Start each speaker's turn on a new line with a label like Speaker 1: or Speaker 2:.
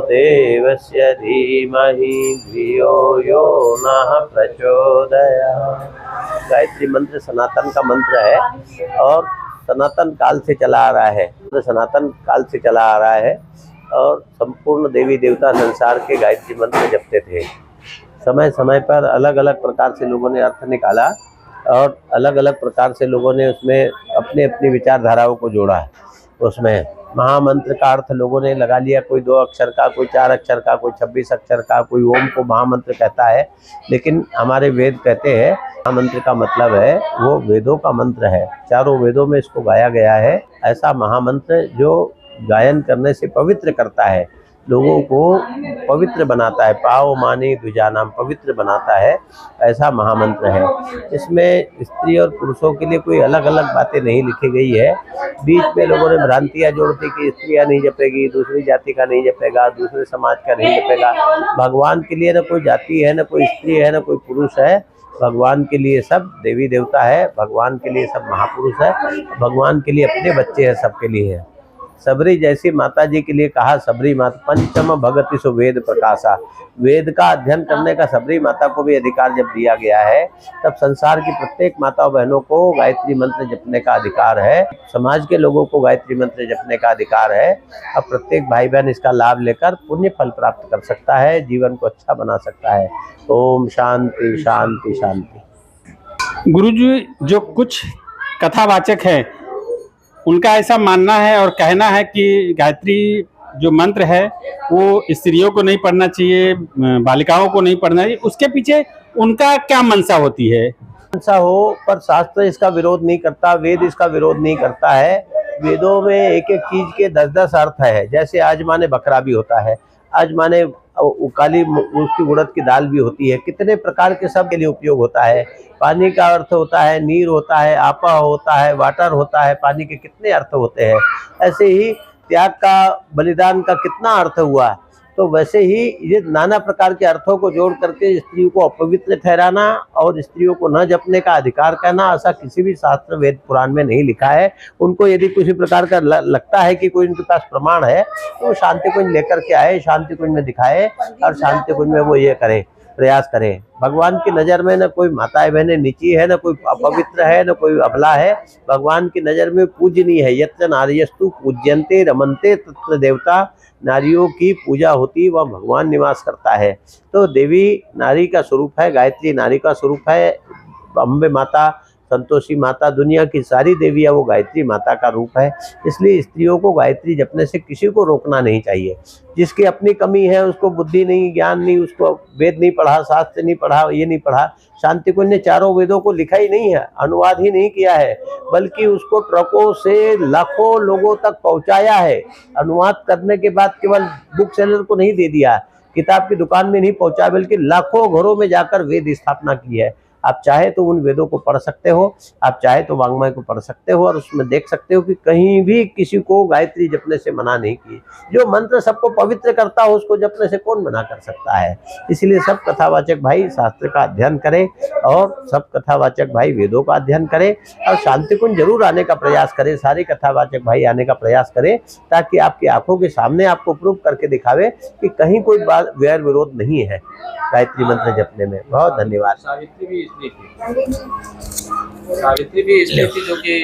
Speaker 1: देवस्य धीमहि धियो यो नः प्रचोदयात्। गायत्री मंत्र सनातन का मंत्र है और सनातन काल से चला आ रहा है। सनातन काल से चला आ रहा है और संपूर्ण देवी देवता संसार के गायत्री मंत्र जपते थे। समय समय पर अलग अलग प्रकार से लोगों ने अर्थ निकाला और अलग अलग प्रकार से लोगों ने उसमें अपनी अपनी विचारधाराओं को जोड़ा। उसमें महामंत्र का अर्थ लोगों ने लगा लिया, कोई 2 अक्षर का, कोई 4 अक्षर का, कोई 26 अक्षर का, कोई ओम को महामंत्र कहता है। लेकिन हमारे वेद कहते हैं महामंत्र का मतलब है वो वेदों का मंत्र है। चारों वेदों में इसको गाया गया है। ऐसा महामंत्र जो गायन करने से पवित्र करता है, लोगों को पवित्र बनाता है, पाव मानी द्विजानाम, पवित्र बनाता है, ऐसा महामंत्र है। इसमें स्त्री और पुरुषों के लिए कोई अलग अलग बातें नहीं लिखी गई है। बीच में लोगों ने भ्रांतियाँ जोड़ दी कि स्त्रियाँ नहीं जपेगी, दूसरी जाति का नहीं जपेगा, दूसरे समाज का नहीं जपेगा। भगवान के लिए न कोई जाति है, न कोई स्त्री है, न कोई पुरुष है। भगवान के लिए सब देवी देवता है, भगवान के लिए सब महापुरुष है, भगवान के लिए अपने बच्चे हैं, सबके लिए है। सबरी जैसी माता जी के लिए कहा सबरी माता पंचम भगति सो वेद प्रकाशा। वेद का अध्ययन करने का सबरी माता को भी अधिकार जब दिया गया है, तब संसार की प्रत्येक माताओं बहनों को गायत्री मंत्र जपने का अधिकार है। समाज के लोगों को गायत्री मंत्र जपने का अधिकार है। अब प्रत्येक भाई बहन इसका लाभ लेकर पुण्य फल प्राप्त कर सकता है, जीवन को अच्छा बना सकता है। ओम शांति शांति शांति।
Speaker 2: गुरुजी, जो कुछ कथावाचक है उनका ऐसा मानना है और कहना है कि गायत्री जो मंत्र है वो स्त्रियों को नहीं पढ़ना चाहिए, बालिकाओं को नहीं पढ़ना चाहिए। उसके पीछे उनका क्या मंशा होती है?
Speaker 1: मंशा हो, पर शास्त्र इसका विरोध नहीं करता, वेद इसका विरोध नहीं करता है। वेदों में एक एक चीज के 10-10 अर्थ है। जैसे आज माने बकरा भी होता है, आज माने काली उसकी उड़द की दाल भी होती है। कितने प्रकार के सब के लिए उपयोग होता है। पानी का अर्थ होता है नीर होता है, आपा होता है, वाटर होता है। पानी के कितने अर्थ होते हैं। ऐसे ही त्याग का, बलिदान का कितना अर्थ हुआ। तो वैसे ही ये नाना प्रकार के अर्थों को जोड़ करके स्त्रियों को अपवित्र ठहराना और स्त्रियों को न जपने का अधिकार कहना, ऐसा किसी भी शास्त्र वेद पुराण में नहीं लिखा है। उनको यदि किसी प्रकार का लगता है कि कोई उनके पास प्रमाण है तो वो शांति कुंज लेकर के आए, शांति कुंज में दिखाए और शांति कुंज में वो ये करे, प्रयास करें। भगवान की नज़र में न कोई माताएं बहनें नीची है, न कोई अपवित्र है, न कोई अबला है। भगवान की नज़र में पूजनीय है। यत्र नार्यस्तु पूज्यन्ते रमन्ते तत्र देवता। नारियों की पूजा होती, वह भगवान निवास करता है। तो देवी नारी का स्वरूप है, गायत्री नारी का स्वरूप है। अम्बे माता, संतोषी माता, दुनिया की सारी देवियाँ वो गायत्री माता का रूप है। इसलिए स्त्रियों को गायत्री जपने से किसी को रोकना नहीं चाहिए। जिसकी अपनी कमी है, उसको बुद्धि नहीं, ज्ञान नहीं, उसको वेद नहीं पढ़ा, शास्त्र नहीं पढ़ा, ये नहीं पढ़ा। शांति कुंज ने चारों वेदों को लिखा ही नहीं है, अनुवाद ही नहीं किया है, बल्कि उसको ट्रकों से लाखों लोगों तक पहुंचाया है। अनुवाद करने के बाद केवल बुक सेलर को नहीं दे दिया, किताब की दुकान में नहीं पहुंचा, बल्कि लाखों घरों में जाकर वेद स्थापना की है। आप चाहे तो उन वेदों को पढ़ सकते हो, आप चाहे तो वाङ्मय को पढ़ सकते हो और उसमें देख सकते हो कि कहीं भी किसी को गायत्री जपने से मना नहीं की। जो मंत्र सबको पवित्र करता हो उसको जपने से कौन मना कर सकता है। इसलिए सब कथावाचक भाई शास्त्र का अध्ययन करें और सब कथावाचक भाई वेदों का अध्ययन करें और शांति कुंज जरूर आने का प्रयास करें। सारे कथावाचक भाई आने का प्रयास करें ताकि आपकी आंखों के सामने आपको प्रूव करके दिखावे कि कहीं कोई बात वैर विरोध नहीं है गायत्री मंत्र जपने में। बहुत धन्यवाद।
Speaker 3: सावित्री भी इसलिए थी जो कि